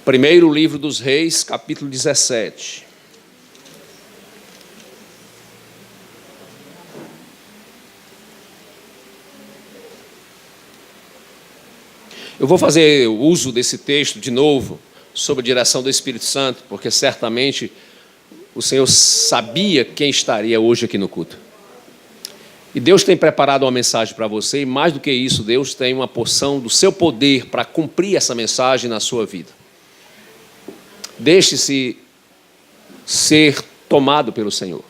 Primeiro livro dos Reis, capítulo 17. Eu vou fazer uso desse texto de novo, sob a direção do Espírito Santo, porque certamente o Senhor sabia quem estaria hoje aqui no culto. E Deus tem preparado uma mensagem para você, e mais do que isso, Deus tem uma porção do seu poder para cumprir essa mensagem na sua vida. Deixe-se ser tomado pelo Senhor.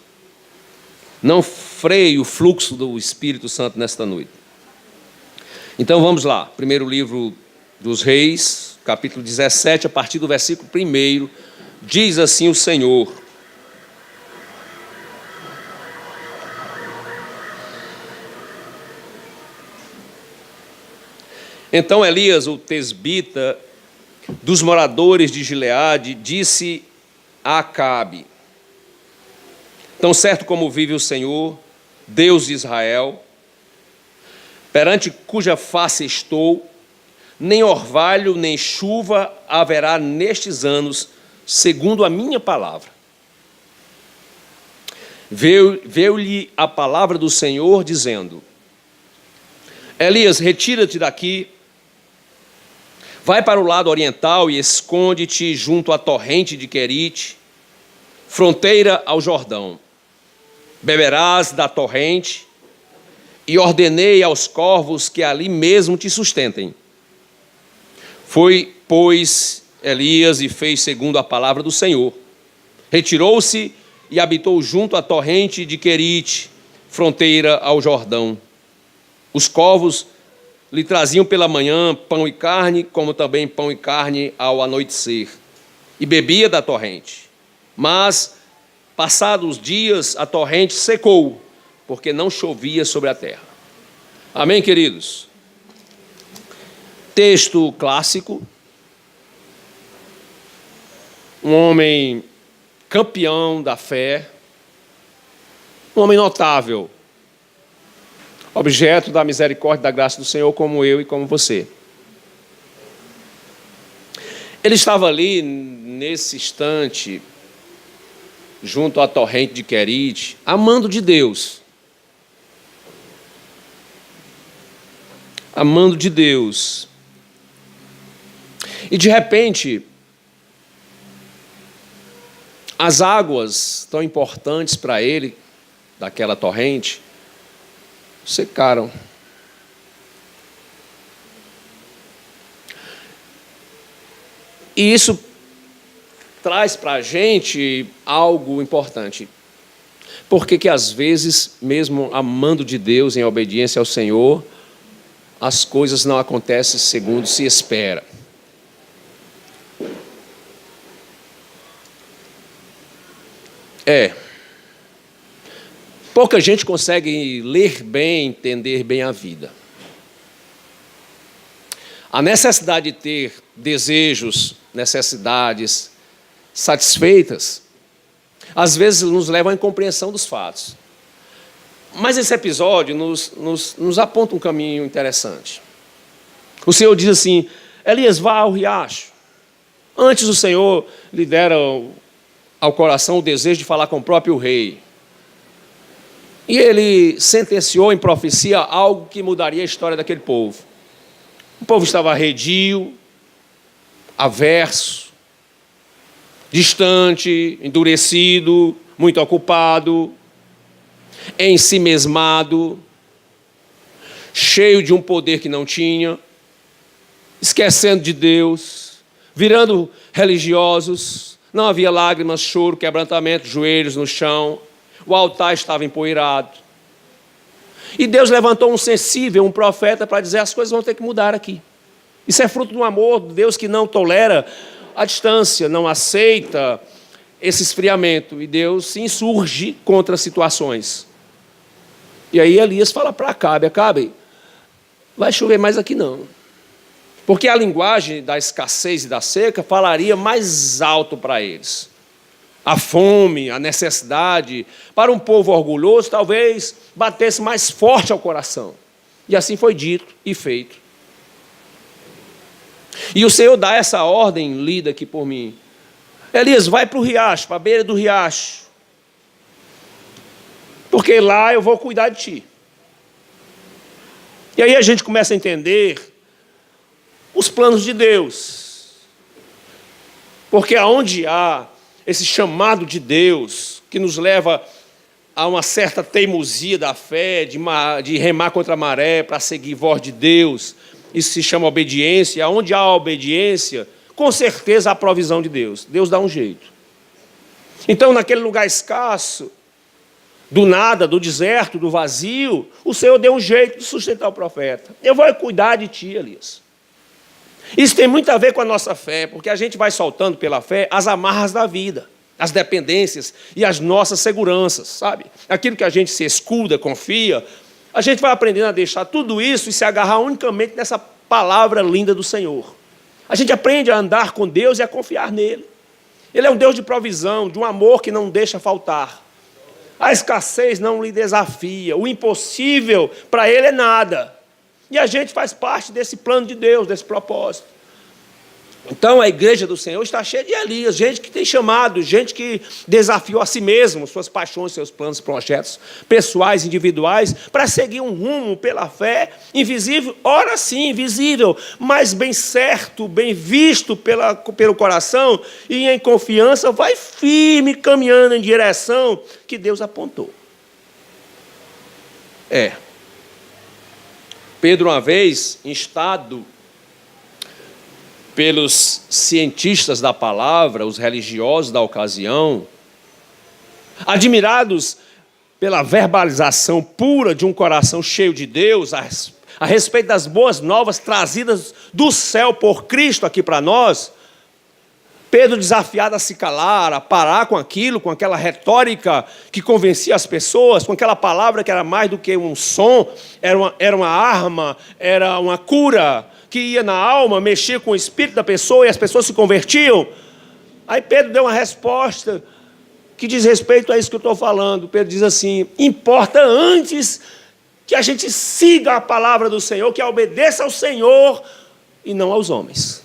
Não freie o fluxo do Espírito Santo nesta noite. Então vamos lá, primeiro livro dos Reis, capítulo 17, a partir do versículo 1, diz assim o Senhor: Então Elias, o tesbita, dos moradores de Gileade, disse a Acabe: Tão certo como vive o Senhor, Deus de Israel, perante cuja face estou, nem orvalho, nem chuva haverá nestes anos, segundo a minha palavra. Veio-lhe a palavra do Senhor, dizendo: Elias, retira-te daqui, vai para o lado oriental e esconde-te junto à torrente de Querite, fronteira ao Jordão. Beberás da torrente, e ordenei aos corvos que ali mesmo te sustentem. Foi, pois, Elias e fez segundo a palavra do Senhor. Retirou-se e habitou junto à torrente de Querite, fronteira ao Jordão. Os corvos lhe traziam pela manhã pão e carne, como também pão e carne ao anoitecer, e bebia da torrente. Mas, passados os dias, a torrente secou, porque não chovia sobre a terra. Amém, queridos? Texto clássico. Um homem campeão da fé, um homem notável, objeto da misericórdia e da graça do Senhor, como eu e como você. Ele estava ali, nesse instante, junto à torrente de Querite, amando de Deus. Amando de Deus. E de repente, as águas tão importantes para ele, daquela torrente, secaram. E isso traz para a gente algo importante. Porque que às vezes, mesmo amando de Deus, em obediência ao Senhor, as coisas não acontecem segundo se espera. Pouca gente consegue ler bem, entender bem a vida. A necessidade de ter desejos, necessidades satisfeitas, às vezes nos leva à incompreensão dos fatos. Mas esse episódio nos aponta um caminho interessante. O Senhor diz assim: Elias, vá ao riacho. Antes o Senhor lhe dera ao coração o desejo de falar com o próprio rei. E ele sentenciou em profecia algo que mudaria a história daquele povo. O povo estava arredio, averso, distante, endurecido, muito ocupado, ensimesmado, cheio de um poder que não tinha, esquecendo de Deus, virando religiosos. Não havia lágrimas, choro, quebrantamento, joelhos no chão. O altar estava empoeirado. E Deus levantou um sensível, um profeta, para dizer: as coisas vão ter que mudar aqui. Isso é fruto do amor de Deus, que não tolera a distância, não aceita esse esfriamento. E Deus se insurge contra as situações. E aí Elias fala para Acabe: Acabe, vai chover mais aqui não. Porque a linguagem da escassez e da seca falaria mais alto para eles. A fome, a necessidade, para um povo orgulhoso, talvez batesse mais forte ao coração. E assim foi dito e feito. E o Senhor dá essa ordem, lida aqui por mim. Elias, vai para o riacho, para a beira do riacho. Porque lá eu vou cuidar de ti. E aí a gente começa a entender os planos de Deus. Porque aonde há esse chamado de Deus, que nos leva a uma certa teimosia da fé, de remar contra a maré para seguir a voz de Deus, isso se chama obediência. Aonde há obediência, com certeza há provisão de Deus. Deus dá um jeito. Então, naquele lugar escasso, do nada, do deserto, do vazio, o Senhor deu um jeito de sustentar o profeta. Eu vou cuidar de ti, Elias. Isso tem muito a ver com a nossa fé, porque a gente vai soltando pela fé as amarras da vida, as dependências e as nossas seguranças, sabe? Aquilo que a gente se escuda, confia, a gente vai aprendendo a deixar tudo isso e se agarrar unicamente nessa palavra linda do Senhor. A gente aprende a andar com Deus e a confiar nele. Ele é um Deus de provisão, de um amor que não deixa faltar. A escassez não lhe desafia, o impossível para ele é nada. E a gente faz parte desse plano de Deus, desse propósito. Então a igreja do Senhor está cheia de Elias, gente que tem chamado, gente que desafiou a si mesmo, suas paixões, seus planos, projetos pessoais, individuais, para seguir um rumo pela fé, invisível, ora sim, invisível, mas bem certo, bem visto pelo coração, e em confiança vai firme, caminhando em direção que Deus apontou. Pedro, uma vez, instado pelos cientistas da palavra, os religiosos da ocasião, admirados pela verbalização pura de um coração cheio de Deus, a respeito das boas novas trazidas do céu por Cristo aqui para nós, Pedro desafiado a se calar, a parar com aquilo, com aquela retórica que convencia as pessoas, com aquela palavra que era mais do que um som, era uma arma, era uma cura, que ia na alma, mexia com o espírito da pessoa e as pessoas se convertiam. Aí Pedro deu uma resposta que diz respeito a isso que eu estou falando. Pedro diz assim: importa antes que a gente siga a palavra do Senhor, que obedeça ao Senhor e não aos homens.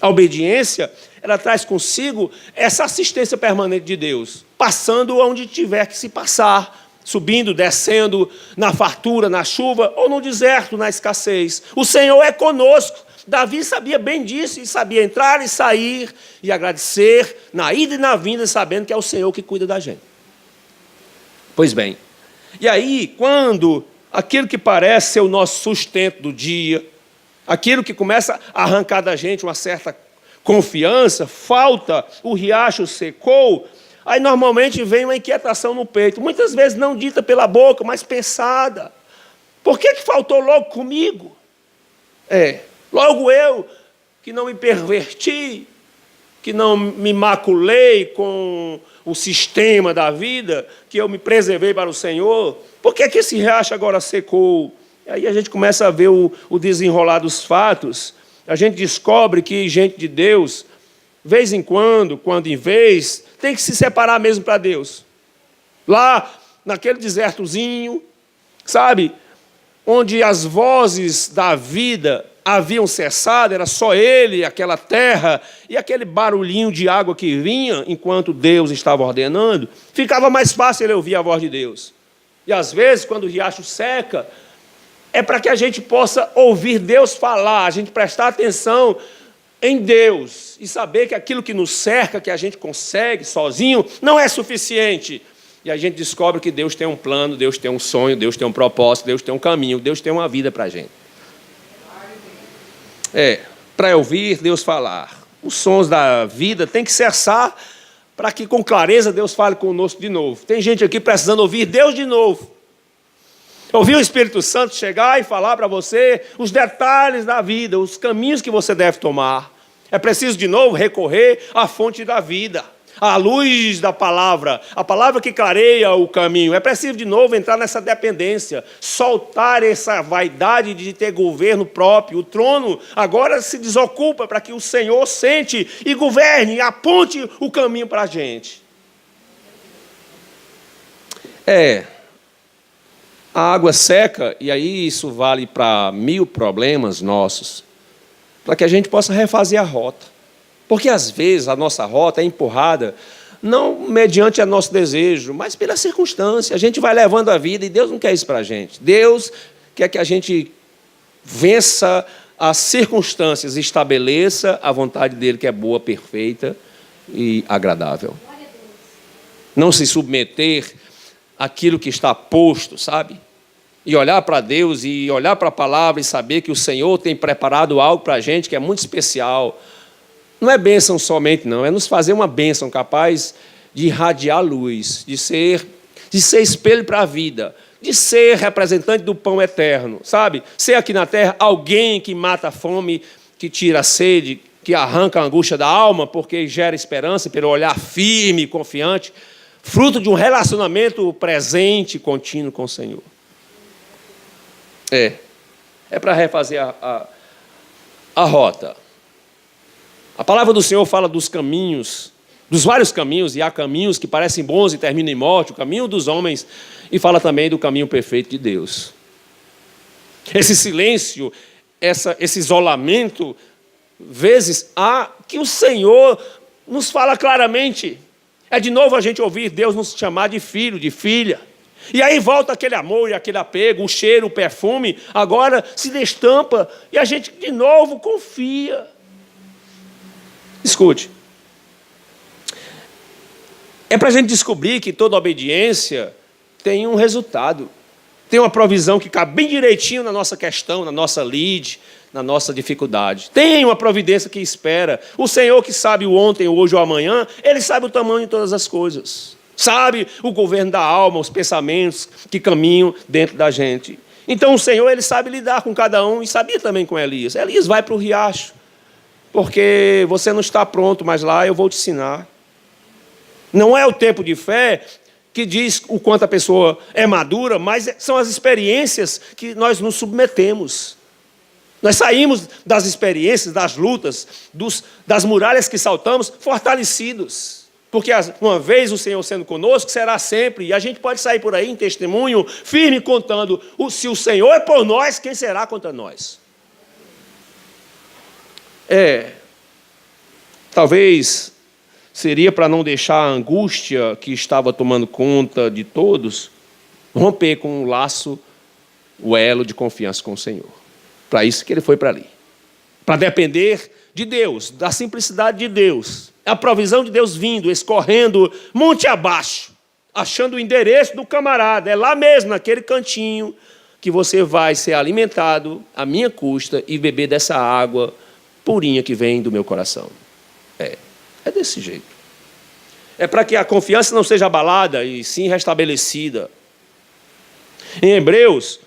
A obediência, ela traz consigo essa assistência permanente de Deus, passando onde tiver que se passar, subindo, descendo, na fartura, na chuva, ou no deserto, na escassez. O Senhor é conosco. Davi sabia bem disso, e sabia entrar e sair, e agradecer, na ida e na vinda, sabendo que é o Senhor que cuida da gente. Pois bem, e aí, quando aquilo que parece ser o nosso sustento do dia, aquilo que começa a arrancar da gente uma certa confiança, falta, o riacho secou, aí normalmente vem uma inquietação no peito, muitas vezes não dita pela boca, mas pensada. Por que faltou logo comigo? Logo eu, que não me perverti, que não me maculei com o sistema da vida, que eu me preservei para o Senhor, por que esse riacho agora secou? E aí a gente começa a ver o desenrolar dos fatos, a gente descobre que gente de Deus, vez em quando em vez, tem que se separar mesmo para Deus. Lá, naquele desertozinho, sabe, onde as vozes da vida haviam cessado, era só ele, aquela terra, e aquele barulhinho de água que vinha, enquanto Deus estava ordenando, ficava mais fácil ele ouvir a voz de Deus. E às vezes, quando o riacho seca, é para que a gente possa ouvir Deus falar, a gente prestar atenção em Deus e saber que aquilo que nos cerca, que a gente consegue sozinho, não é suficiente. E a gente descobre que Deus tem um plano, Deus tem um sonho, Deus tem um propósito, Deus tem um caminho, Deus tem uma vida para a gente. Para ouvir Deus falar. Os sons da vida têm que cessar para que com clareza Deus fale conosco de novo. Tem gente aqui precisando ouvir Deus de novo. Ouvir o Espírito Santo chegar e falar para você os detalhes da vida, os caminhos que você deve tomar. É preciso, de novo, recorrer à fonte da vida, à luz da palavra, a palavra que clareia o caminho. É preciso, de novo, entrar nessa dependência, soltar essa vaidade de ter governo próprio. O trono agora se desocupa para que o Senhor sente e governe, aponte o caminho para a gente. A água seca, e aí isso vale para 1000 problemas nossos. para que a gente possa refazer a rota. Porque às vezes a nossa rota é empurrada, não mediante o nosso desejo, mas pela circunstância. A gente vai levando a vida e Deus não quer isso para a gente. Deus quer que a gente vença as circunstâncias, estabeleça a vontade dele, que é boa, perfeita e agradável. Não se submeter àquilo que está posto, sabe? E olhar para Deus e olhar para a palavra e saber que o Senhor tem preparado algo para a gente que é muito especial. Não é bênção somente, não. É nos fazer uma bênção capaz de irradiar luz, de ser espelho para a vida, de ser representante do pão eterno, sabe? Ser aqui na terra alguém que mata a fome, que tira a sede, que arranca a angústia da alma, porque gera esperança pelo olhar firme e confiante, fruto de um relacionamento presente e contínuo com o Senhor. É para refazer a rota. A palavra do Senhor fala dos caminhos, dos vários caminhos, e há caminhos que parecem bons e terminam em morte, o caminho dos homens, e fala também do caminho perfeito de Deus. Esse silêncio, esse isolamento, vezes há que o Senhor nos fala claramente. É de novo a gente ouvir Deus nos chamar de filho, de filha. E aí volta aquele amor e aquele apego, o cheiro, o perfume, agora se destampa e a gente de novo confia. Escute. É para a gente descobrir que toda obediência tem um resultado. Tem uma provisão que cabe bem direitinho na nossa questão, na nossa lide, na nossa dificuldade. Tem uma providência que espera. O Senhor que sabe o ontem, o hoje ou amanhã, Ele sabe o tamanho de todas as coisas. Sabe o governo da alma, os pensamentos que caminham dentro da gente. Então o Senhor, Ele sabe lidar com cada um e sabia também com Elias. Elias, vai para o riacho, porque você não está pronto, mas lá eu vou te ensinar. Não é o tempo de fé que diz o quanto a pessoa é madura, mas são as experiências que nós nos submetemos. Nós saímos das experiências, das lutas, das muralhas que saltamos, fortalecidos. Porque uma vez o Senhor sendo conosco, será sempre. E a gente pode sair por aí em testemunho, firme, contando. Se o Senhor é por nós, quem será contra nós? Talvez seria para não deixar a angústia que estava tomando conta de todos, romper com o laço, o elo de confiança com o Senhor. Para isso que ele foi para ali. Para depender de Deus, da simplicidade de Deus. A provisão de Deus vindo, escorrendo monte abaixo, achando o endereço do camarada. É lá mesmo, naquele cantinho, que você vai ser alimentado à minha custa e beber dessa água purinha que vem do meu coração. É desse jeito. É para que a confiança não seja abalada e sim restabelecida. Em Hebreus,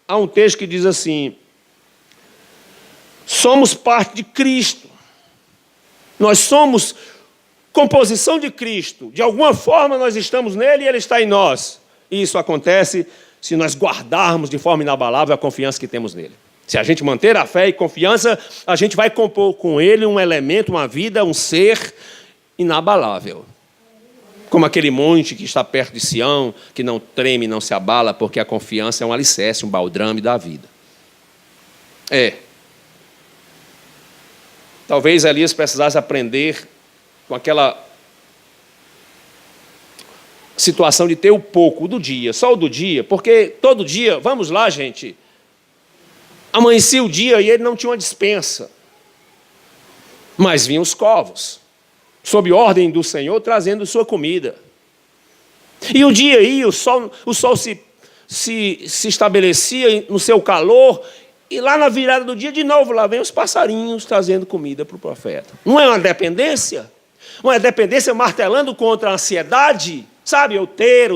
há um texto que diz assim: somos parte de Cristo. Nós somos composição de Cristo. De alguma forma nós estamos nele e ele está em nós. E isso acontece se nós guardarmos de forma inabalável a confiança que temos nele. Se a gente manter a fé e confiança, a gente vai compor com ele um elemento, uma vida, um ser inabalável. Como aquele monte que está perto de Sião, que não treme, não se abala, porque a confiança é um alicerce, um baldrame da vida. Talvez Elias precisasse aprender com aquela situação de ter o pouco do dia, só o do dia, porque todo dia, vamos lá, gente, amanhecia o dia e ele não tinha uma despensa, mas vinham os corvos, sob ordem do Senhor, trazendo sua comida. E o dia ia, o sol se estabelecia no seu calor, e lá na virada do dia, de novo, lá vem os passarinhos trazendo comida para o profeta. Não é uma dependência? Uma dependência martelando contra a ansiedade? Sabe, eu ter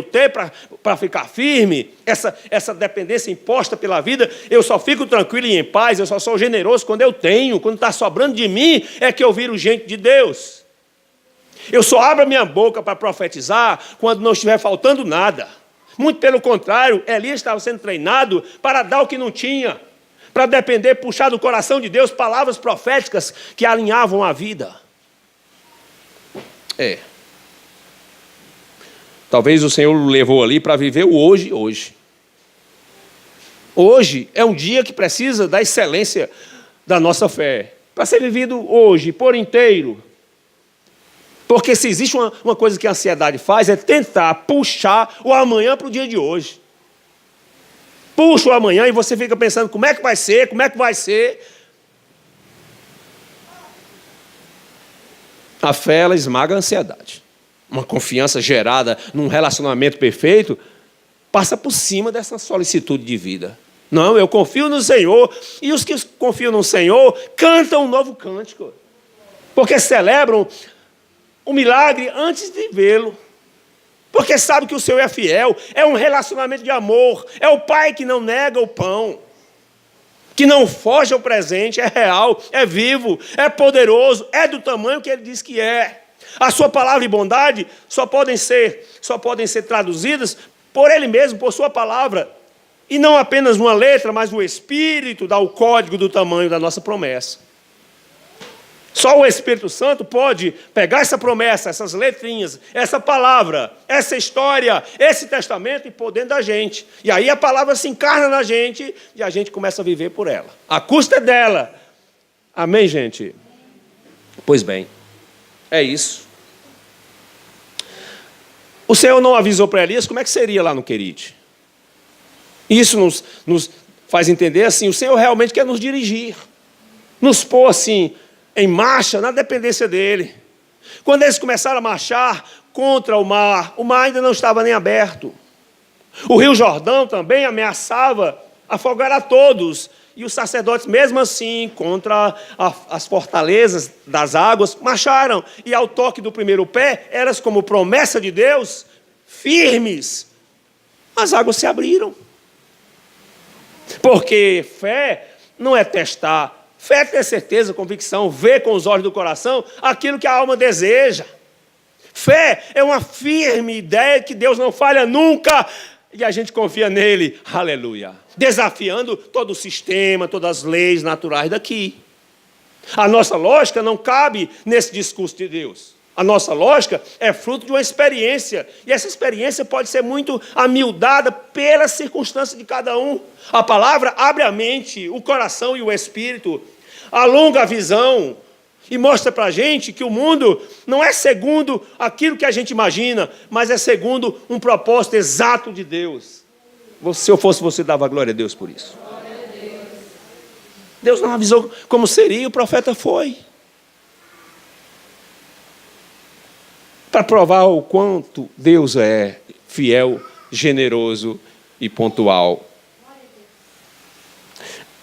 para ficar firme, essa dependência imposta pela vida, eu só fico tranquilo e em paz, eu só sou generoso quando eu tenho, quando está sobrando de mim, é que eu viro gente de Deus. Eu só abro a minha boca para profetizar quando não estiver faltando nada. Muito pelo contrário, Elias estava sendo treinado para dar o que não tinha, para depender, puxar do coração de Deus palavras proféticas que alinhavam a vida. Talvez o Senhor o levou ali para viver o hoje. Hoje é um dia que precisa da excelência da nossa fé, para ser vivido hoje, por inteiro. Porque se existe uma coisa que a ansiedade faz, é tentar puxar o amanhã para o dia de hoje. Puxa o amanhã e você fica pensando, como é que vai ser, como é que vai ser. A fé, ela esmaga a ansiedade. Uma confiança gerada num relacionamento perfeito passa por cima dessa solicitude de vida. Não, eu confio no Senhor. E os que confiam no Senhor cantam um novo cântico. Porque celebram o milagre antes de vê-lo. Porque sabe que o Senhor é fiel. É um relacionamento de amor. É o Pai que não nega o pão. Que não foge ao presente. É real, é vivo, é poderoso. É do tamanho que Ele diz que é. A sua palavra e bondade só podem ser traduzidas por Ele mesmo, por sua palavra. E não apenas uma letra, mas o Espírito dá o código do tamanho da nossa promessa. Só o Espírito Santo pode pegar essa promessa, essas letrinhas, essa palavra, essa história, esse testamento e pôr dentro da gente. E aí a palavra se encarna na gente e a gente começa a viver por ela. A custa é dela. Amém, gente? Pois bem, é isso. O Senhor não avisou para Elias como é que seria lá no Querite. Isso nos faz entender assim, o Senhor realmente quer nos dirigir, nos pôr assim, em marcha, na dependência dEle. Quando eles começaram a marchar contra o mar ainda não estava nem aberto. O Rio Jordão também ameaçava afogar a todos. E os sacerdotes, mesmo assim, contra as fortalezas das águas, marcharam. E ao toque do primeiro pé, eras como promessa de Deus, firmes. As águas se abriram. Porque fé não é testar. Fé é ter certeza, convicção, ver com os olhos do coração aquilo que a alma deseja. Fé é uma firme ideia que Deus não falha nunca e a gente confia nele. Aleluia. Desafiando todo o sistema, todas as leis naturais daqui. A nossa lógica não cabe nesse discurso de Deus. A nossa lógica é fruto de uma experiência. E essa experiência pode ser muito amildada pelas circunstâncias de cada um. A palavra abre a mente, o coração e o espírito. Alonga a visão e mostra para a gente que o mundo não é segundo aquilo que a gente imagina, mas é segundo um propósito exato de Deus. Se eu fosse você, dava glória a Deus por isso. Deus não avisou como seria, o profeta foi. Para provar o quanto Deus é fiel, generoso e pontual.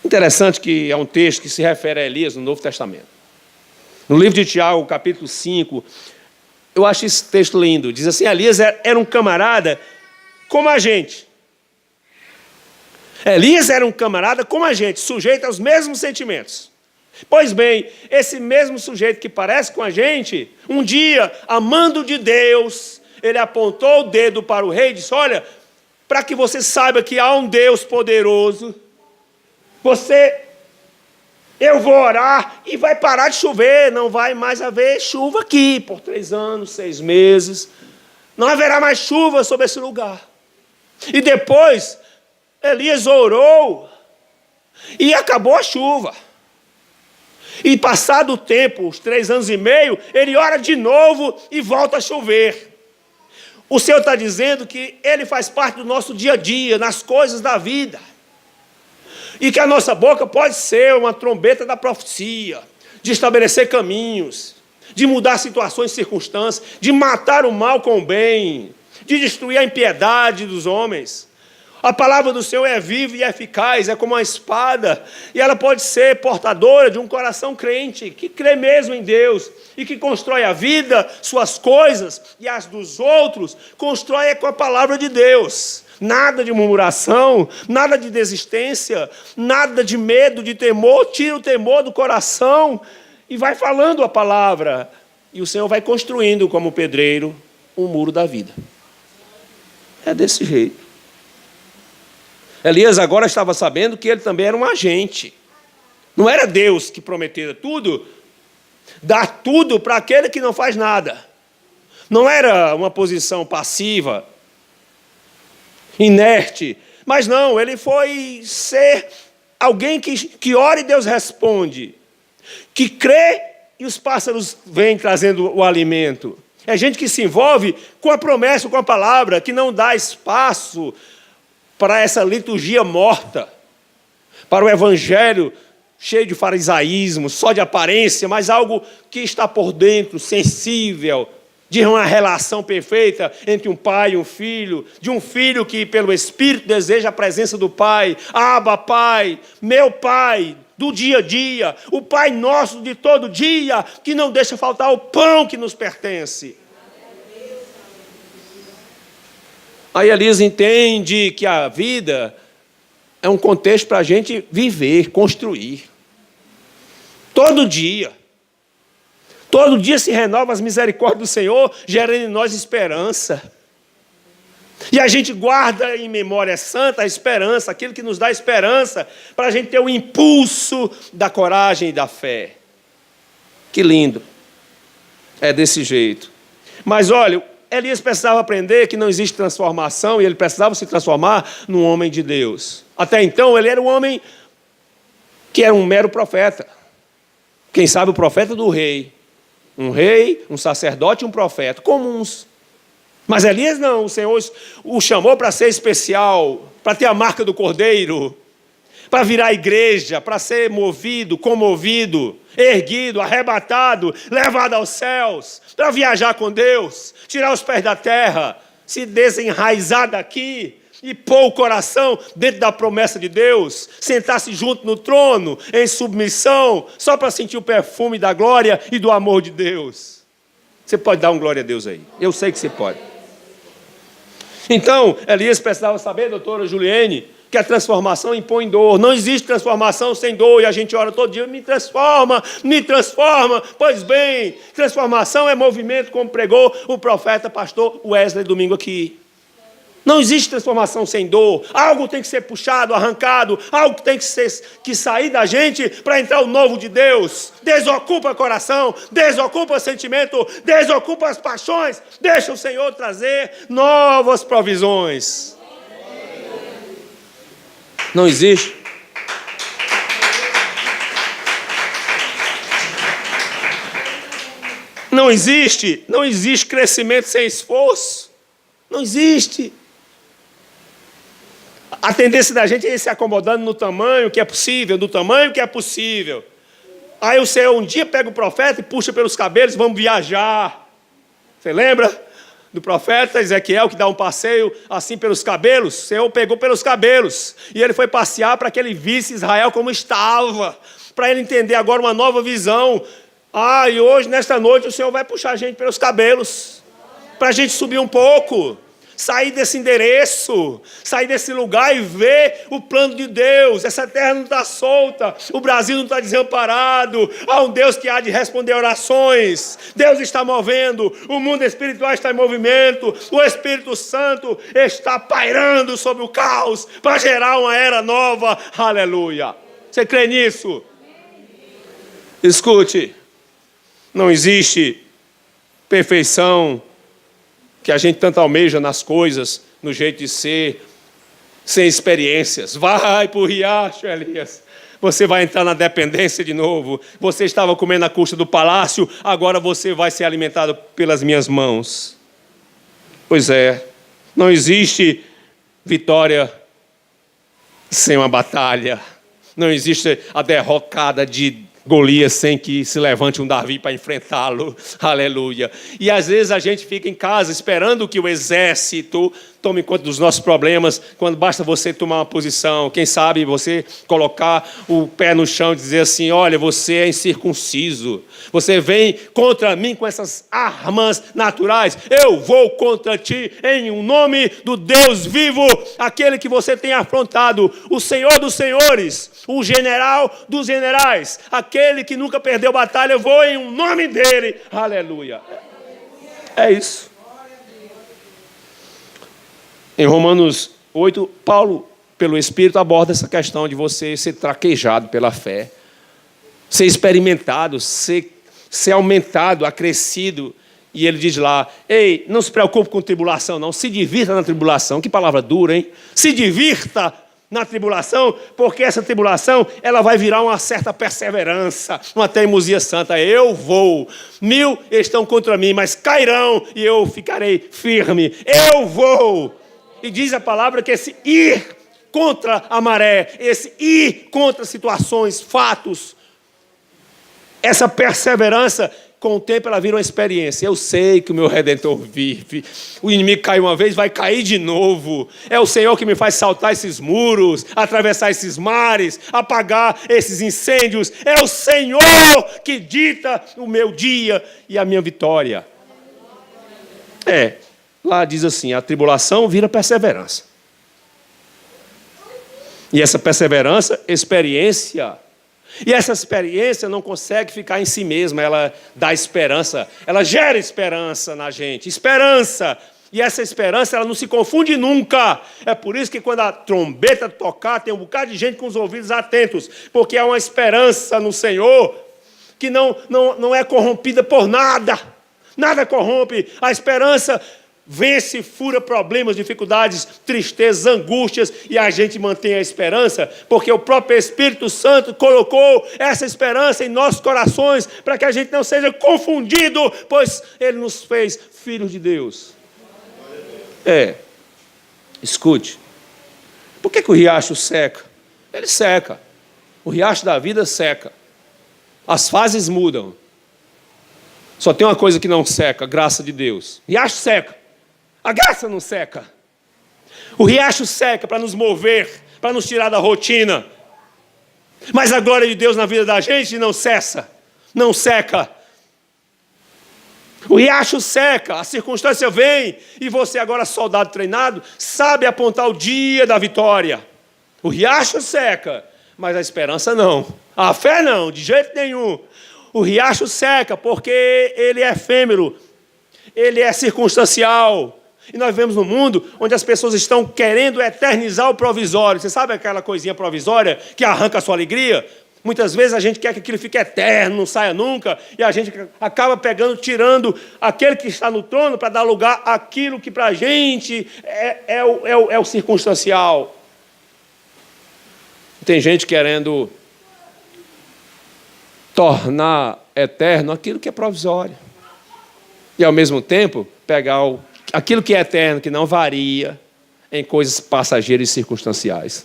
Interessante que é um texto que se refere a Elias no Novo Testamento. No livro de Tiago, capítulo 5, eu acho esse texto lindo. Diz assim, Elias era um camarada como a gente. Elias era um camarada como a gente, sujeito aos mesmos sentimentos. Pois bem, esse mesmo sujeito que parece com a gente, um dia, amando de Deus, ele apontou o dedo para o rei e disse, olha, para que você saiba que há um Deus poderoso, eu vou orar e vai parar de chover, não vai mais haver chuva aqui, por 3 anos, 6 meses, não haverá mais chuva sobre esse lugar. E depois, Elias orou e acabou a chuva. E passado o tempo, os 3 anos e meio, ele ora de novo e volta a chover. O Senhor está dizendo que Ele faz parte do nosso dia a dia, nas coisas da vida. E que a nossa boca pode ser uma trombeta da profecia, de estabelecer caminhos, de mudar situações e circunstâncias, de matar o mal com o bem, de destruir a impiedade dos homens. A palavra do Senhor é viva e eficaz, é como uma espada, e ela pode ser portadora de um coração crente, que crê mesmo em Deus, e que constrói a vida, suas coisas, e as dos outros, constrói com a palavra de Deus. Nada de murmuração, nada de desistência, nada de medo, de temor, tira o temor do coração, e vai falando a palavra, e o Senhor vai construindo, como pedreiro, um muro da vida. É desse jeito. Elias agora estava sabendo que ele também era um agente. Não era Deus que prometera tudo, dar tudo para aquele que não faz nada. Não era uma posição passiva, inerte. Mas não, ele foi ser alguém que ora e Deus responde, que crê e os pássaros vêm trazendo o alimento. É gente que se envolve com a promessa, com a palavra, que não dá espaço para essa liturgia morta, para o evangelho cheio de farisaísmo, só de aparência, mas algo que está por dentro, sensível, de uma relação perfeita entre um pai e um filho, de um filho que pelo Espírito deseja a presença do Pai. Abba, Pai, meu Pai, do dia a dia, o Pai nosso de todo dia, que não deixa faltar o pão que nos pertence. Aí Elias entende que a vida é um contexto para a gente viver, construir. Todo dia se renova as misericórdias do Senhor, gerando em nós esperança. E a gente guarda em memória santa a esperança, aquilo que nos dá esperança, para a gente ter o impulso da coragem e da fé. Que lindo. É desse jeito. Mas olha, Elias precisava aprender que não existe transformação, e ele precisava se transformar num homem de Deus. Até então, ele era um homem que era um mero profeta. Quem sabe o profeta do rei. Um rei, um sacerdote e um profeta, comuns. Mas Elias não, o Senhor o chamou para ser especial, para ter a marca do Cordeiro, para virar igreja, para ser movido, comovido, erguido, arrebatado, levado aos céus, para viajar com Deus, tirar os pés da terra, se desenraizar daqui e pôr o coração dentro da promessa de Deus, sentar-se junto no trono, em submissão, só para sentir o perfume da glória e do amor de Deus. Você pode dar um glória a Deus aí? Eu sei que você pode. Então, Elias precisava saber, doutora Juliene, que a transformação impõe dor. Não existe transformação sem dor, e a gente ora todo dia, me transforma, me transforma. Pois bem, transformação é movimento, como pregou o profeta pastor Wesley domingo aqui. Não existe transformação sem dor. Algo tem que ser puxado, arrancado. Algo tem que sair da gente para entrar o novo de Deus. Desocupa o coração, desocupa o sentimento, desocupa as paixões. Deixa o Senhor trazer novas provisões. Não existe. Não existe crescimento sem esforço. Não existe. A tendência da gente é ir se acomodando no tamanho que é possível, do tamanho que é possível. Aí o Senhor um dia pega o profeta e puxa pelos cabelos, vamos viajar. Você lembra do profeta Ezequiel que dá um passeio assim pelos cabelos? O Senhor pegou pelos cabelos e ele foi passear para que ele visse Israel como estava, para ele entender agora uma nova visão. E hoje, nesta noite, o Senhor vai puxar a gente pelos cabelos, para a gente subir um pouco. Sair desse endereço, sair desse lugar e ver o plano de Deus. Essa terra não está solta, o Brasil não está desamparado. Há um Deus que há de responder orações. Deus está movendo, o mundo espiritual está em movimento. O Espírito Santo está pairando sobre o caos para gerar uma era nova. Aleluia. Você crê nisso? Escute, não existe perfeição que a gente tanto almeja nas coisas, no jeito de ser, sem experiências. Vai para o riacho, Elias. Você vai entrar na dependência de novo. Você estava comendo a custa do palácio, agora você vai ser alimentado pelas minhas mãos. Pois é, não existe vitória sem uma batalha. Não existe a derrocada de Golias sem que se levante um Davi para enfrentá-lo. Aleluia. E às vezes a gente fica em casa esperando que o exército tome conta dos nossos problemas, quando basta você tomar uma posição. Quem sabe você colocar o pé no chão e dizer assim: olha, você é incircunciso. Você vem contra mim com essas armas naturais. Eu vou contra ti em um nome do Deus vivo, aquele que você tem afrontado, o Senhor dos senhores, o general dos generais, aquele que nunca perdeu batalha. Eu vou em um nome dele. Aleluia. É isso. Em Romanos 8, Paulo, pelo Espírito, aborda essa questão de você ser traquejado pela fé, ser experimentado, ser aumentado, acrescido. E ele diz lá: ei, não se preocupe com tribulação, não. Se divirta na tribulação. Que palavra dura, hein? Se divirta na tribulação, porque essa tribulação ela vai virar uma certa perseverança, uma teimosia santa. Eu vou, 1000 estão contra mim, mas cairão e eu ficarei firme. Eu vou. E diz a palavra que esse ir contra a maré, esse ir contra situações, fatos, essa perseverança, com o tempo ela vira uma experiência. Eu sei que o meu Redentor vive. O inimigo caiu uma vez, vai cair de novo. É o Senhor que me faz saltar esses muros, atravessar esses mares, apagar esses incêndios. É o Senhor que dita o meu dia e a minha vitória. Lá diz assim, a tribulação vira perseverança. E essa perseverança, experiência. E essa experiência não consegue ficar em si mesma, ela dá esperança, ela gera esperança na gente, esperança. E essa esperança, ela não se confunde nunca. É por isso que quando a trombeta tocar, tem um bocado de gente com os ouvidos atentos, porque é uma esperança no Senhor que não é corrompida por nada. Nada corrompe. A esperança vence, fura problemas, dificuldades, tristezas, angústias, e a gente mantém a esperança, porque o próprio Espírito Santo colocou essa esperança em nossos corações, para que a gente não seja confundido, pois Ele nos fez filhos de Deus. Escute, por que o riacho seca? Ele seca, o riacho da vida seca, as fases mudam, só tem uma coisa que não seca, a graça de Deus. Riacho seca, a graça não seca. O riacho seca para nos mover, para nos tirar da rotina. Mas a glória de Deus na vida da gente não cessa, não seca. O riacho seca, a circunstância vem, e você agora, soldado treinado, sabe apontar o dia da vitória. O riacho seca, mas a esperança não. A fé não, de jeito nenhum. O riacho seca porque ele é efêmero, ele é circunstancial. E nós vivemos num mundo onde as pessoas estão querendo eternizar o provisório. Você sabe aquela coisinha provisória que arranca a sua alegria? Muitas vezes a gente quer que aquilo fique eterno, não saia nunca, e a gente acaba pegando, tirando aquele que está no trono para dar lugar àquilo que para a gente é o circunstancial. Tem gente querendo tornar eterno aquilo que é provisório. E, ao mesmo tempo, pegar aquilo que é eterno, que não varia, em coisas passageiras e circunstanciais.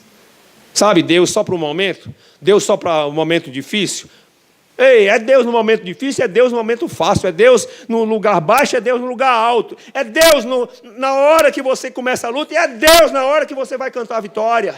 Sabe, Deus só para o momento? Deus só para o momento difícil? É Deus no momento difícil, é Deus no momento fácil, é Deus no lugar baixo, é Deus no lugar alto, é Deus na hora que você começa a luta, e é Deus na hora que você vai cantar a vitória.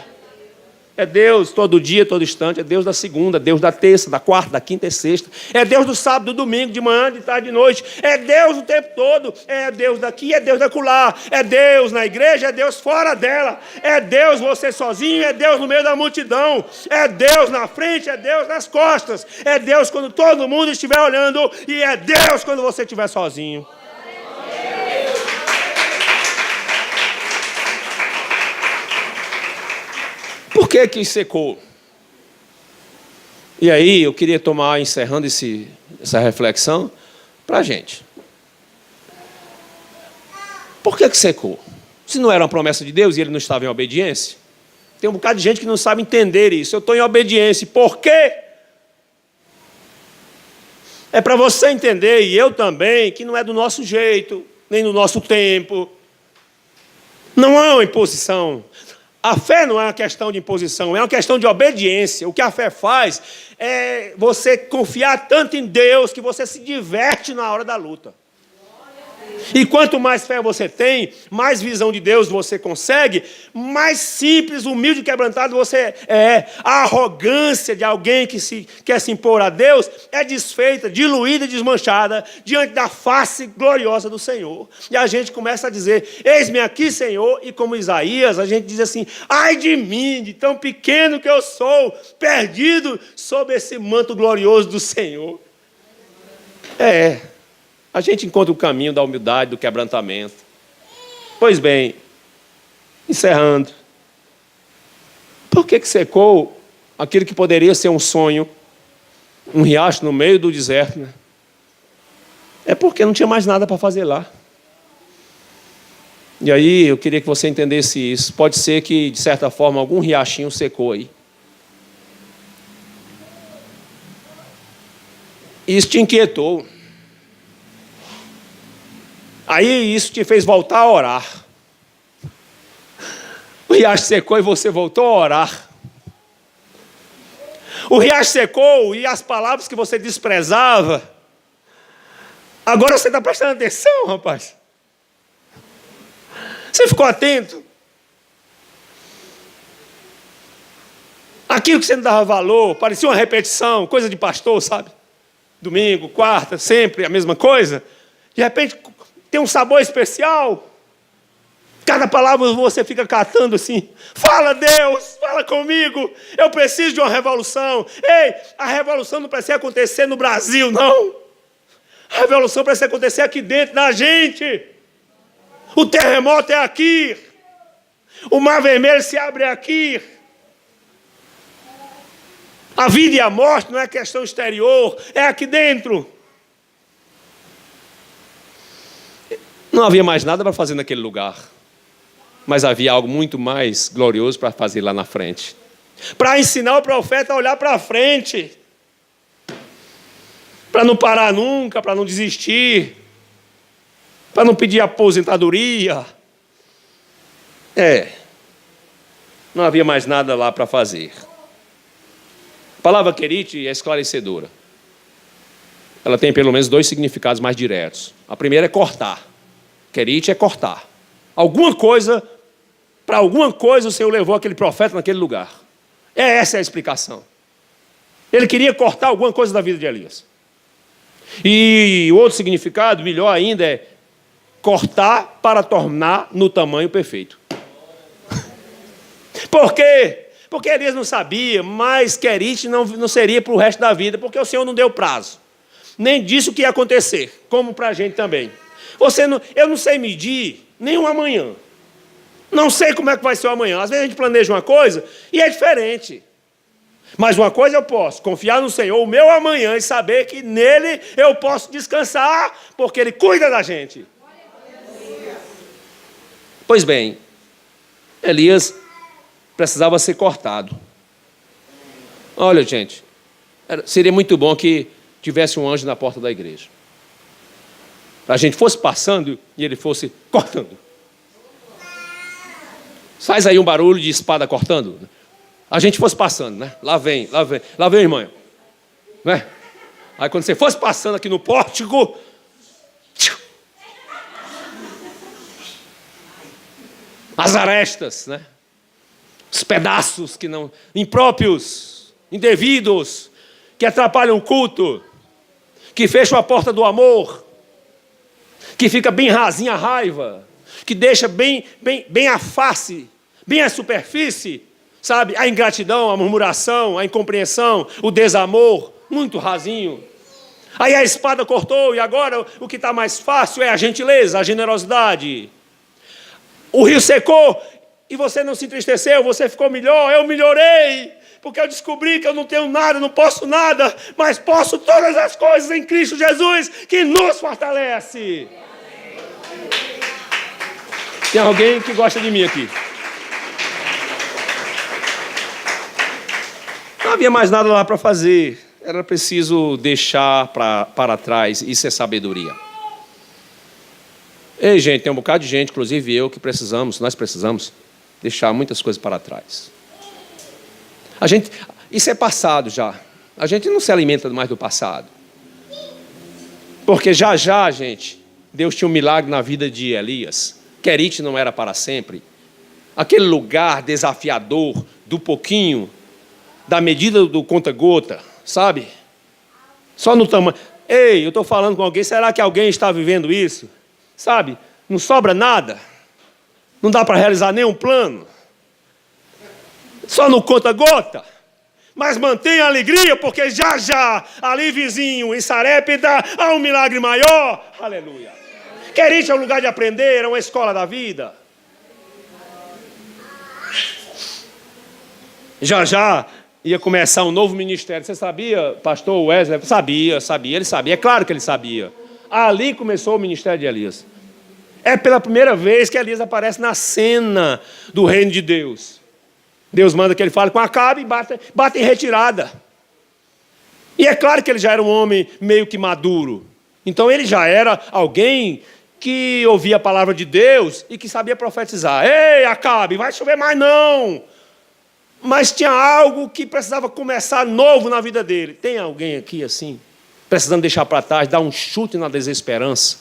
É Deus todo dia, todo instante, é Deus da segunda, Deus da terça, da quarta, da quinta e sexta, é Deus do sábado, do domingo, de manhã, de tarde, de noite, é Deus o tempo todo, é Deus daqui, é Deus daquela, é Deus na igreja, é Deus fora dela, é Deus você sozinho, é Deus no meio da multidão, é Deus na frente, é Deus nas costas, é Deus quando todo mundo estiver olhando, e é Deus quando você estiver sozinho. Por que secou? E aí eu queria encerrando essa reflexão para a gente. Por que secou? Se não era uma promessa de Deus e ele não estava em obediência? Tem um bocado de gente que não sabe entender isso. Eu estou em obediência. Por quê? É para você entender, e eu também, que não é do nosso jeito, nem do nosso tempo. Não é uma imposição. A fé não é uma questão de imposição, é uma questão de obediência. O que a fé faz é você confiar tanto em Deus que você se diverte na hora da luta. E quanto mais fé você tem, mais visão de Deus você consegue, mais simples, humilde e quebrantado você é. A arrogância de alguém que quer se impor a Deus é desfeita, diluída e desmanchada diante da face gloriosa do Senhor. E a gente começa a dizer, eis-me aqui, Senhor, e como Isaías, a gente diz assim, ai de mim, de tão pequeno que eu sou, perdido sob esse manto glorioso do Senhor. A gente encontra o caminho da humildade, do quebrantamento. Pois bem, encerrando. Por que secou aquilo que poderia ser um sonho, um riacho no meio do deserto, né? É porque não tinha mais nada para fazer lá. E aí eu queria que você entendesse isso. Pode ser que, de certa forma, algum riachinho secou aí. Isso te inquietou. Aí isso te fez voltar a orar. O riacho secou e você voltou a orar. O riacho secou e as palavras que você desprezava, agora você está prestando atenção, rapaz. Você ficou atento. Aquilo que você não dava valor, parecia uma repetição, coisa de pastor, sabe? Domingo, quarta, sempre a mesma coisa. De repente tem um sabor especial. Cada palavra você fica catando assim. Fala, Deus, fala comigo. Eu preciso de uma revolução. Ei, a revolução não precisa acontecer no Brasil, não. A revolução precisa acontecer aqui dentro da gente. O terremoto é aqui. O mar vermelho se abre aqui. A vida e a morte não é questão exterior, é aqui dentro. Não havia mais nada para fazer naquele lugar. Mas havia algo muito mais glorioso para fazer lá na frente. Para ensinar o profeta a olhar para frente. Para não parar nunca, para não desistir. Para não pedir aposentadoria. Não havia mais nada lá para fazer. A palavra querite é esclarecedora. Ela tem pelo menos 2 significados mais diretos. A primeira é cortar. Querite é cortar. Para alguma coisa o Senhor levou aquele profeta naquele lugar. Essa é a explicação. Ele queria cortar alguma coisa da vida de Elias. E o outro significado, melhor ainda, é cortar para tornar no tamanho perfeito. Por quê? Porque Elias não sabia, mas querite não seria para o resto da vida, porque o Senhor não deu prazo. Nem disse o que ia acontecer, como para a gente também. Eu não sei medir nem um amanhã. Não sei como é que vai ser o amanhã. Às vezes a gente planeja uma coisa e é diferente. Mas uma coisa eu posso, confiar no Senhor, o meu amanhã, e saber que nele eu posso descansar, porque Ele cuida da gente. Pois bem, Elias precisava ser cortado. Olha, gente, seria muito bom que tivesse um anjo na porta da igreja. A gente fosse passando e ele fosse cortando. Faz aí um barulho de espada cortando. A gente fosse passando, né? Lá vem, irmã. Né? Aí quando você fosse passando aqui no pórtico, as arestas, né? Os pedaços que não, impróprios, indevidos, que atrapalham o culto, que fecham a porta do amor, que fica bem rasinha a raiva, que deixa bem a face, bem a superfície, sabe? A ingratidão, a murmuração, a incompreensão, o desamor, muito rasinho. Aí a espada cortou e agora o que está mais fácil é a gentileza, a generosidade. O rio secou e você não se entristeceu, você ficou melhor, eu melhorei, porque eu descobri que eu não tenho nada, não posso nada, mas posso todas as coisas em Cristo Jesus, que nos fortalece. Tem alguém que gosta de mim aqui? Não havia mais nada lá para fazer. Era preciso deixar para trás. Isso é sabedoria. Ei, gente, tem um bocado de gente, inclusive eu, que nós precisamos deixar muitas coisas para trás. Isso é passado já. A gente não se alimenta mais do passado. Porque já, gente, Deus tinha um milagre na vida de Elias. Querite não era para sempre. Aquele lugar desafiador do pouquinho, da medida do conta-gota, sabe? Só no tamanho. Ei, eu estou falando com alguém, será que alguém está vivendo isso? Sabe? Não sobra nada. Não dá para realizar nenhum plano. Só no conta-gota. Mas mantenha a alegria, porque já, ali vizinho, em Sarépida, há um milagre maior. Aleluia. Querite é um lugar de aprender, é uma escola da vida. Já ia começar um novo ministério. Você sabia, pastor Wesley? Sabia, ele sabia. É claro que ele sabia. Ali começou o ministério de Elias. É pela primeira vez que Elias aparece na cena do reino de Deus. Deus manda que ele fale com Acabe e bata em retirada. E é claro que ele já era um homem meio que maduro. Então ele já era alguém que ouvia a palavra de Deus e que sabia profetizar. Ei, Acabe, vai chover mais não. Mas tinha algo que precisava começar novo na vida dele. Tem alguém aqui assim, precisando deixar para trás, dar um chute na desesperança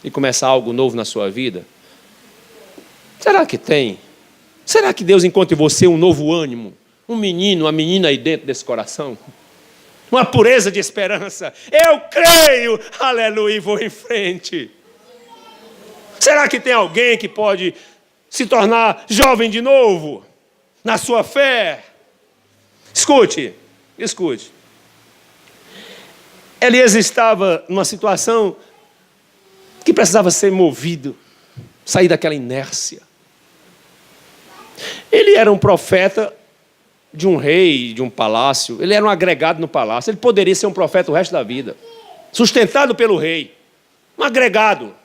e começar algo novo na sua vida? Será que tem? Será que Deus encontra em você um novo ânimo? Um menino, uma menina aí dentro desse coração? Uma pureza de esperança? Eu creio, aleluia, e vou em frente. Será que tem alguém que pode se tornar jovem de novo? Na sua fé? Escute. Elias estava numa situação que precisava ser movido, sair daquela inércia. Ele era um profeta de um rei, de um palácio. Ele era um agregado no palácio. Ele poderia ser um profeta o resto da vida, sustentado pelo rei. Um agregado,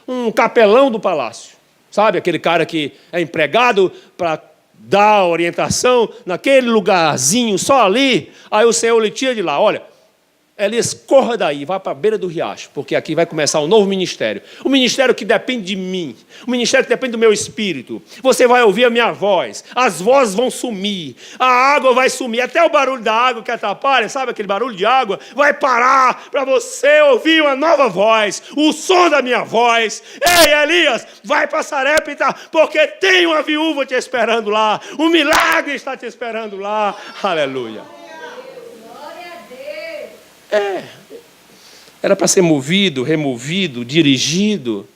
um capelão do palácio. Sabe, aquele cara que é empregado para dar orientação naquele lugarzinho, só ali. Aí o Senhor lhe tira de lá. Olha, Elias, corra daí, vá para a beira do riacho, porque aqui vai começar um novo ministério. Um ministério que depende de mim, um ministério que depende do meu espírito. Você vai ouvir a minha voz, as vozes vão sumir, a água vai sumir, até o barulho da água que atrapalha, sabe aquele barulho de água? Vai parar para você ouvir uma nova voz, o som da minha voz. Ei, Elias, vai para Sarepta, porque tem uma viúva te esperando lá, um milagre está te esperando lá. Aleluia. Era para ser movido, removido, dirigido,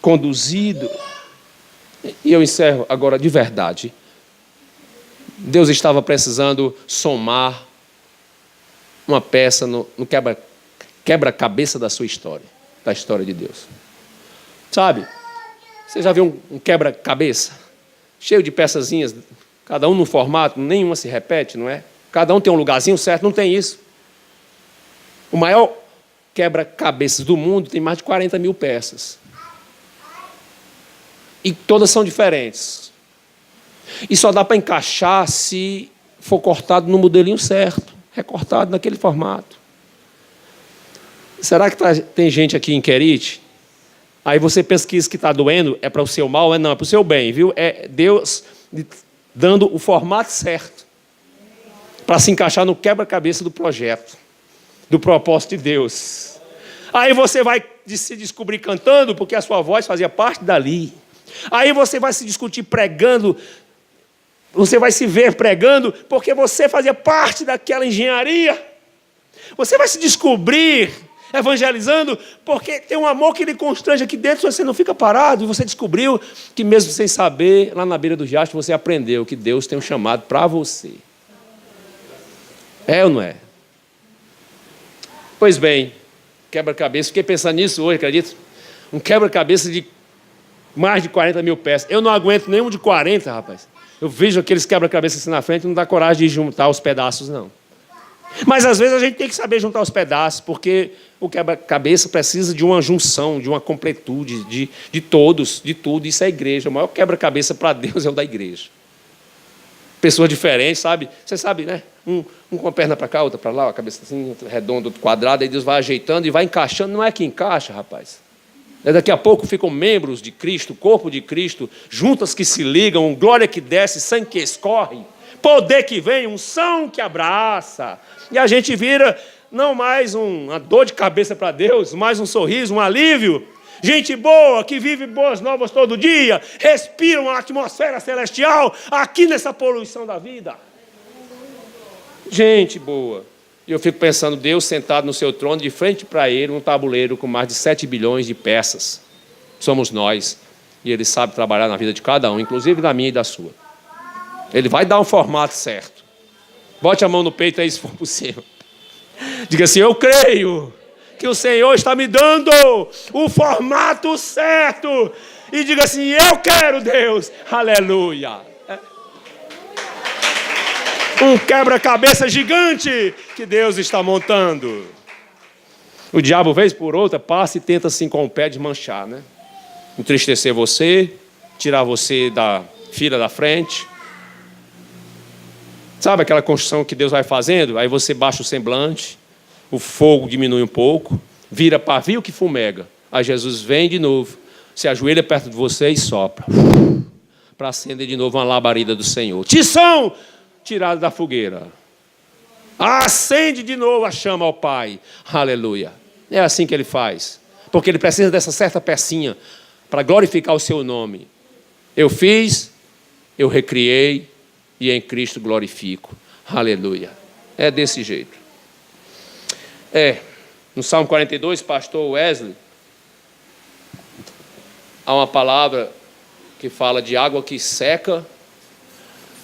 conduzido. E eu encerro agora de verdade. Deus estava precisando somar uma peça no quebra-cabeça da sua história, da história de Deus. Sabe, você já viu um quebra-cabeça? Cheio de peçazinhas, cada um no formato, nenhuma se repete, não é? Cada um tem um lugarzinho certo, não tem isso. O maior quebra-cabeças do mundo tem mais de 40 mil peças. E todas são diferentes. E só dá para encaixar se for cortado no modelinho certo, recortado naquele formato. Será que tem gente aqui em Querite? Aí você pensa que isso que está doendo é para o seu mal? Não, é para o seu bem, viu? É Deus dando o formato certo para se encaixar no quebra-cabeça do projeto, do propósito de Deus. Aí você vai se descobrir cantando, porque a sua voz fazia parte dali. Aí você vai se discutir pregando, você vai se ver pregando, porque você fazia parte daquela engenharia. Você vai se descobrir evangelizando, porque tem um amor que lhe constrange aqui dentro, você não fica parado. E você descobriu que mesmo sem saber, lá na beira do riacho, você aprendeu que Deus tem um chamado para você. É ou não é? Pois bem, quebra-cabeça, fiquei pensando nisso hoje, acredito? Um quebra-cabeça de mais de 40 mil peças. Eu não aguento nenhum de 40, rapaz. Eu vejo aqueles quebra-cabeças assim na frente e não dá coragem de juntar os pedaços, não. Mas às vezes a gente tem que saber juntar os pedaços, porque o quebra-cabeça precisa de uma junção, de uma completude, de todos, de tudo. Isso é a igreja. O maior quebra-cabeça para Deus é o da igreja. Pessoas diferentes, sabe? Você sabe, né? Um com a perna para cá, outra para lá, a cabeça assim, redonda, outro quadrado, aí Deus vai ajeitando e vai encaixando. Não é que encaixa, rapaz. Daqui a pouco ficam membros de Cristo, corpo de Cristo, juntas que se ligam, glória que desce, sangue que escorre, poder que vem, unção que abraça. E a gente vira não mais uma dor de cabeça para Deus, mais um sorriso, um alívio. Gente boa, que vive boas novas todo dia, respira uma atmosfera celestial aqui nessa poluição da vida. Gente boa. E eu fico pensando, Deus sentado no seu trono, de frente para ele, um tabuleiro com mais de 7 bilhões de peças. Somos nós. E ele sabe trabalhar na vida de cada um, inclusive na minha e da sua. Ele vai dar um formato certo. Bote a mão no peito aí, se for possível. Diga assim, eu creio que o Senhor está me dando o formato certo. E diga assim, eu quero, Deus. Aleluia. Um quebra-cabeça gigante que Deus está montando. O diabo, vez por outra, passa e tenta assim com o pé desmanchar, né? entristecer você, tirar você da fila da frente. Sabe aquela construção que Deus vai fazendo? Aí você baixa o semblante, o fogo diminui um pouco, vira pavio que fumega. Aí Jesus vem de novo, se ajoelha perto de você e sopra, para acender de novo uma labareda do Senhor. Tição, tirado da fogueira. Acende de novo a chama ao Pai. Aleluia. É assim que Ele faz. Porque Ele precisa dessa certa pecinha para glorificar o seu nome. Eu fiz, eu recriei, e em Cristo glorifico. Aleluia. É desse jeito. No Salmo 42, pastor Wesley, há uma palavra que fala de água que seca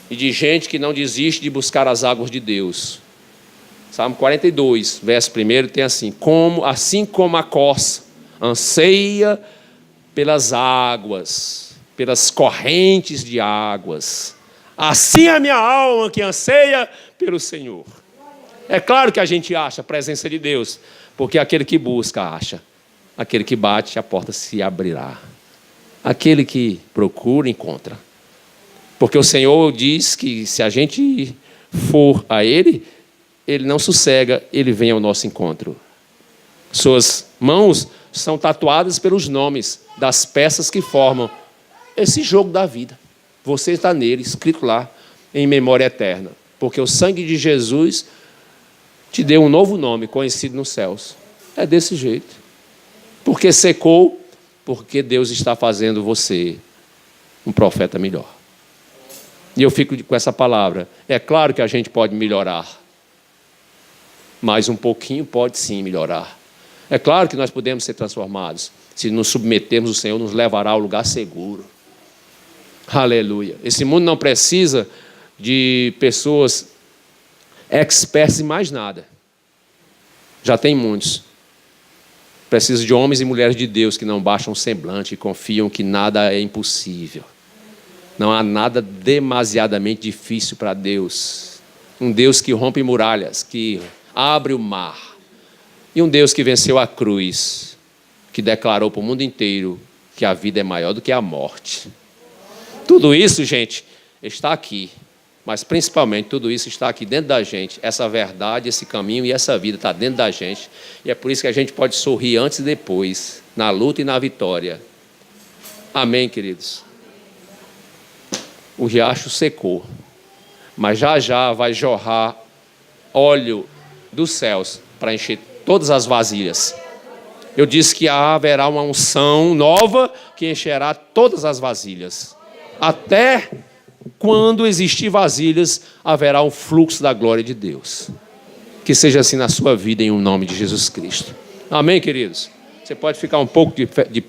e de gente que não desiste de buscar as águas de Deus. Salmo 42, verso 1, tem assim como a corça anseia pelas águas, pelas correntes de águas, assim a minha alma que anseia pelo Senhor. É claro que a gente acha a presença de Deus, porque aquele que busca, acha. Aquele que bate, a porta se abrirá. Aquele que procura, encontra. Porque o Senhor diz que se a gente for a Ele, Ele não sossega, Ele vem ao nosso encontro. Suas mãos são tatuadas pelos nomes das peças que formam esse jogo da vida. Você está nele, escrito lá, em memória eterna. Porque o sangue de Jesus te deu um novo nome, conhecido nos céus. É desse jeito. Porque secou, porque Deus está fazendo você um profeta melhor. E eu fico com essa palavra. É claro que a gente pode melhorar. Mas um pouquinho pode sim melhorar. É claro que nós podemos ser transformados. Se nos submetermos, o Senhor nos levará ao lugar seguro. Aleluia. Esse mundo não precisa de pessoas experts em mais nada. Já tem muitos. Precisa de homens e mulheres de Deus que não baixam o semblante e confiam que nada é impossível. Não há nada demasiadamente difícil para Deus. Um Deus que rompe muralhas, que abre o mar. E um Deus que venceu a cruz, que declarou para o mundo inteiro que a vida é maior do que a morte. Tudo isso, gente, está aqui. Mas, principalmente, tudo isso está aqui dentro da gente. Essa verdade, esse caminho e essa vida está dentro da gente. E é por isso que a gente pode sorrir antes e depois, na luta e na vitória. Amém, queridos? O riacho secou, mas já já vai jorrar óleo dos céus para encher todas as vasilhas. Eu disse que haverá uma unção nova que encherá todas as vasilhas. Até quando existir vasilhas, haverá um fluxo da glória de Deus. Que seja assim na sua vida, em nome de Jesus Cristo. Amém, queridos? Você pode ficar um pouco de